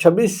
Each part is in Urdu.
26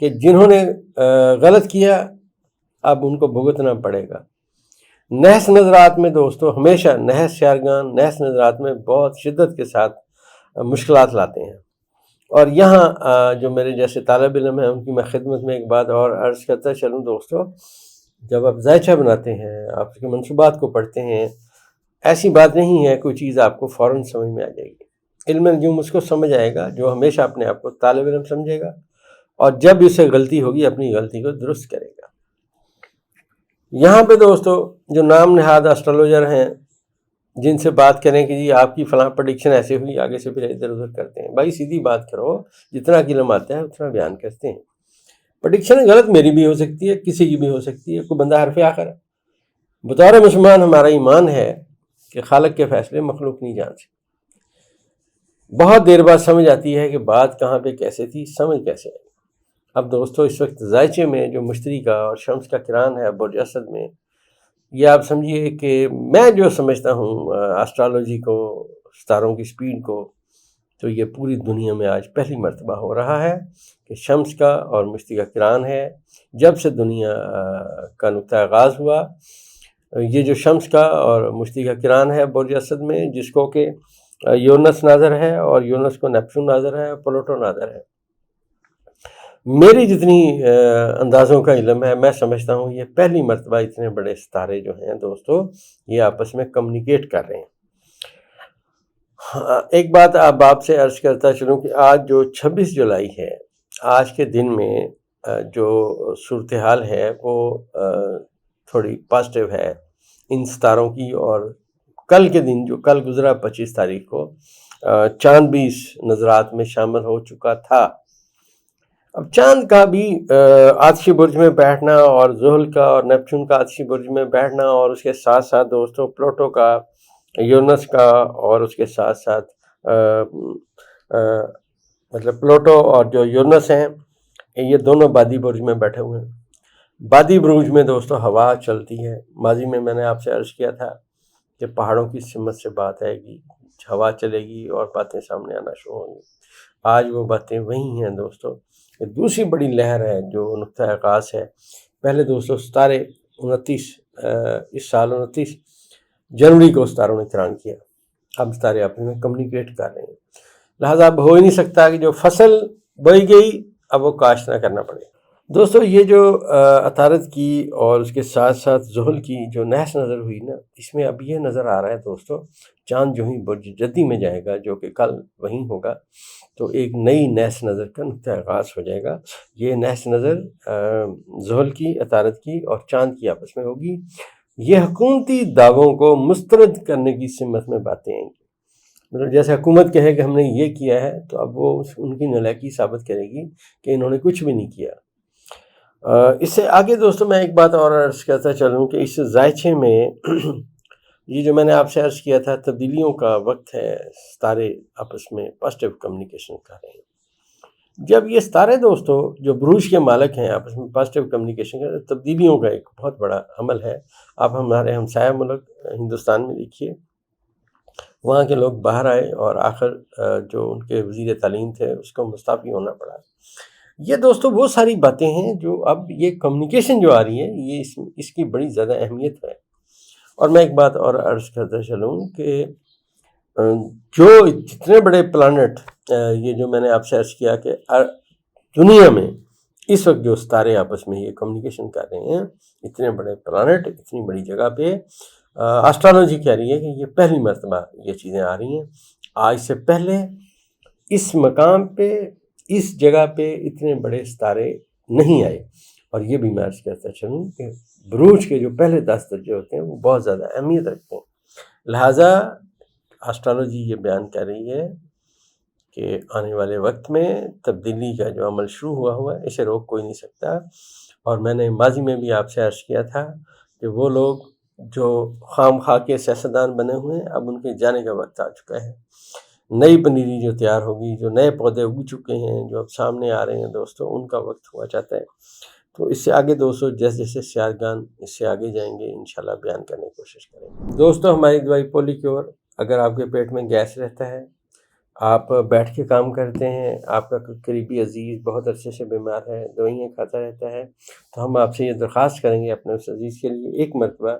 کہ جنہوں نے غلط کیا اب ان کو بھگتنا پڑے گا۔ نحس نظرات میں دوستو ہمیشہ نحس شعرگان نحس نظرات میں بہت شدت کے ساتھ مشکلات لاتے ہیں، اور یہاں جو میرے جیسے طالب علم ہیں ان کی میں خدمت میں ایک بات اور عرض کرتا چلوں دوستو، جب آپ ذائچہ بناتے ہیں، آپ کے منصوبات کو پڑھتے ہیں، ایسی بات نہیں ہے کوئی چیز آپ کو فوراً سمجھ میں آ جائے گی۔ علم نجوم اس کو سمجھ آئے گا جو ہمیشہ اپنے آپ کو طالب علم سمجھے گا، اور جب اسے غلطی ہوگی اپنی غلطی کو درست کرے گا۔ یہاں پہ دوستو جو نام نہاد اسٹرالوجر ہیں جن سے بات کریں کہ جی آپ کی فلاں پریڈکشن ایسے ہوئی، آگے سے پھر ادھر ادھر کرتے ہیں، بھائی سیدھی بات کرو، جتنا علم آتا ہے اتنا بیان کرتے ہیں۔ پریڈکشن غلط میری بھی ہو سکتی ہے، کسی کی بھی ہو سکتی ہے، کوئی بندہ حرف آخر ہے۔ بطور مسلمان ہمارا ایمان ہے کہ خالق کے فیصلے مخلوق نہیں جان سکتی۔ بہت دیر بعد سمجھ آتی ہے کہ بات کہاں پہ کیسے تھی، سمجھ کیسے آئی۔ اب دوستو اس وقت ذائچے میں جو مشتری کا اور شمس کا کران ہے برج اسد میں، یہ آپ سمجھیے کہ میں جو سمجھتا ہوں اسٹرالوجی کو، ستاروں کی سپیڈ کو، تو یہ پوری دنیا میں آج پہلی مرتبہ ہو رہا ہے کہ شمس کا اور مشتری کا کران ہے۔ جب سے دنیا کا نقطہ آغاز ہوا، یہ جو شمس کا اور مشتری کا کران ہے برج اسد میں، جس کو کہ یونس ناظر ہے اور یونس کو نیپچون ناظر ہے، پلوٹو ناظر ہے، میری جتنی اندازوں کا علم ہے میں سمجھتا ہوں یہ پہلی مرتبہ اتنے بڑے ستارے جو ہیں دوستو یہ آپس میں کمیونیکیٹ کر رہے ہیں۔ ایک بات آپ سے عرض کرتا چلوں کہ آج جو 26 جولائی ہے، آج کے دن میں جو صورتحال ہے وہ تھوڑی پازیٹیو ہے ان ستاروں کی، اور کل کے دن جو کل گزرا 25 تاریخ کو چاند بھی اس نظرات میں شامل ہو چکا تھا۔ اب چاند کا بھی آتشی برج میں بیٹھنا، اور زحل کا اور نیپچون کا آتشی برج میں بیٹھنا، اور اس کے ساتھ ساتھ دوستوں پلوٹو کا، یونس کا، اور اس کے ساتھ ساتھ مطلب پلوٹو اور جو یونس ہیں یہ دونوں بادی برج میں بیٹھے ہوئے ہیں۔ بادی برج میں دوستوں ہوا چلتی ہے۔ ماضی میں میں نے آپ سے عرض کیا تھا کہ پہاڑوں کی سمت سے بات آئے گی، ہوا چلے گی اور باتیں سامنے آنا شروع ہوں گی۔ آج وہ باتیں وہی ہیں دوستوں۔ دوسری بڑی لہر ہے جو نقطہ آغاز ہے، پہلے دوستوں ستارے 29 اس سال 29 جنوری کو ستاروں نے کران کیا، اب ستارے آپس میں کمیونیکیٹ کر رہے ہیں، لہٰذا اب ہو ہی نہیں سکتا کہ جو فصل بوئی گئی اب وہ کاشت نہ کرنا پڑے۔ دوستو یہ جو عطارد کی اور اس کے ساتھ ساتھ زحل کی جو نحس نظر ہوئی نا، اس میں اب یہ نظر آ رہا ہے دوستو چاند جو ہی برج جدی میں جائے گا جو کہ کل وہیں ہوگا، تو ایک نئی نحس نظر کا نقطہ آغاز ہو جائے گا۔ یہ نحس نظر زحل کی، عطارد کی اور چاند کی آپس میں ہوگی۔ یہ حکومتی دعووں کو مسترد کرنے کی سمت میں باتیں آئیں گی، مطلب جیسے حکومت کہے کہ ہم نے یہ کیا ہے تو اب وہ ان کی نالاکی ثابت کرے گی کہ انہوں نے کچھ بھی نہیں کیا۔ اس سے آگے دوستوں میں ایک بات اور عرض کرتا چلوں کہ اس ذائچے میں یہ جو میں نے آپ سے عرض کیا تھا تبدیلیوں کا وقت ہے، ستارے آپس میں پازیٹیو کمیونیکیشن کر رہے ہیں۔ جب یہ ستارے دوستوں جو بروج کے مالک ہیں آپس میں پازیٹیو کمیونیکیشن کر رہے ہیں، تبدیلیوں کا ایک بہت بڑا عمل ہے۔ آپ ہمارے ہمسایہ ملک ہندوستان میں دیکھیے، وہاں کے لوگ باہر آئے اور آخر جو ان کے وزیر تعلیم تھے اس کو مستعفی ہونا پڑا۔ یہ دوستو وہ ساری باتیں ہیں جو اب یہ کمیونیکیشن جو آ رہی ہے یہ اس کی بڑی زیادہ اہمیت ہے۔ اور میں ایک بات اور عرض کرتا چلوں کہ جو جتنے بڑے پلانٹ یہ جو میں نے آپ سے عرض کیا کہ دنیا میں اس وقت جو ستارے آپس میں یہ کمیونیکیشن کر رہے ہیں، اتنے بڑے پلانٹ اتنی بڑی جگہ پہ، اسٹرالوجی کہہ رہی ہے کہ یہ پہلی مرتبہ یہ چیزیں آ رہی ہیں۔ آج سے پہلے اس مقام پہ، اس جگہ پہ اتنے بڑے ستارے نہیں آئے۔ اور یہ بھی میں عرض کرتا چلوں کہ بروج کے جو پہلے 10 درجے ہوتے ہیں وہ بہت زیادہ اہمیت رکھتے ہیں، لہٰذا اسٹرالوجی یہ بیان کر رہی ہے کہ آنے والے وقت میں تبدیلی کا جو عمل شروع ہوا ہے اسے روک کوئی نہیں سکتا۔ اور میں نے ماضی میں بھی آپ سے عرض کیا تھا کہ وہ لوگ جو خام خواہ کے سیاستدان بنے ہوئے ہیں اب ان کے جانے کا وقت آ چکا ہے۔ نئی پنیری جو تیار ہوگی، جو نئے پودے اگ چکے ہیں جو اب سامنے آ رہے ہیں دوستوں، ان کا وقت ہوا چاہتا ہے۔ تو اس سے آگے دوستوں جیسے جیسے سیارگان اس سے آگے جائیں گے انشاءاللہ بیان کرنے کی کوشش کریں گے۔ دوستوں ہماری دوائی پولی کیور، اگر آپ کے پیٹ میں گیس رہتا ہے آپ بیٹھ کے کام کرتے ہیں، آپ کا قریبی عزیز بہت عرصے سے بیمار ہے، دوائیاں کھاتا رہتا ہے، تو ہم آپ سے یہ درخواست کریں گے اپنے اس عزیز کے لیے ایک مرتبہ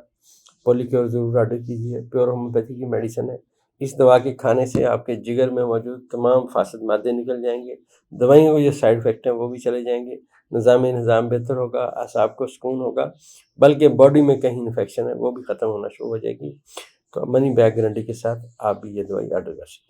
پولیکیور ضرور آرڈر کیجیے۔ پیور ہومیوپیتھی کی میڈیسن ہے، اس دوا کے کھانے سے آپ کے جگر میں موجود تمام فاسد مادے نکل جائیں گے، دوائیوں کے جو سائیڈ افیکٹ ہیں وہ بھی چلے جائیں گے، نظام بہتر ہوگا، اعصاب کو سکون ہوگا، بلکہ باڈی میں کہیں انفیکشن ہے وہ بھی ختم ہونا شروع ہو جائے گی۔ تو منی بیک گارنٹی کے ساتھ آپ بھی یہ دوائی آرڈر کر سکتے ہیں۔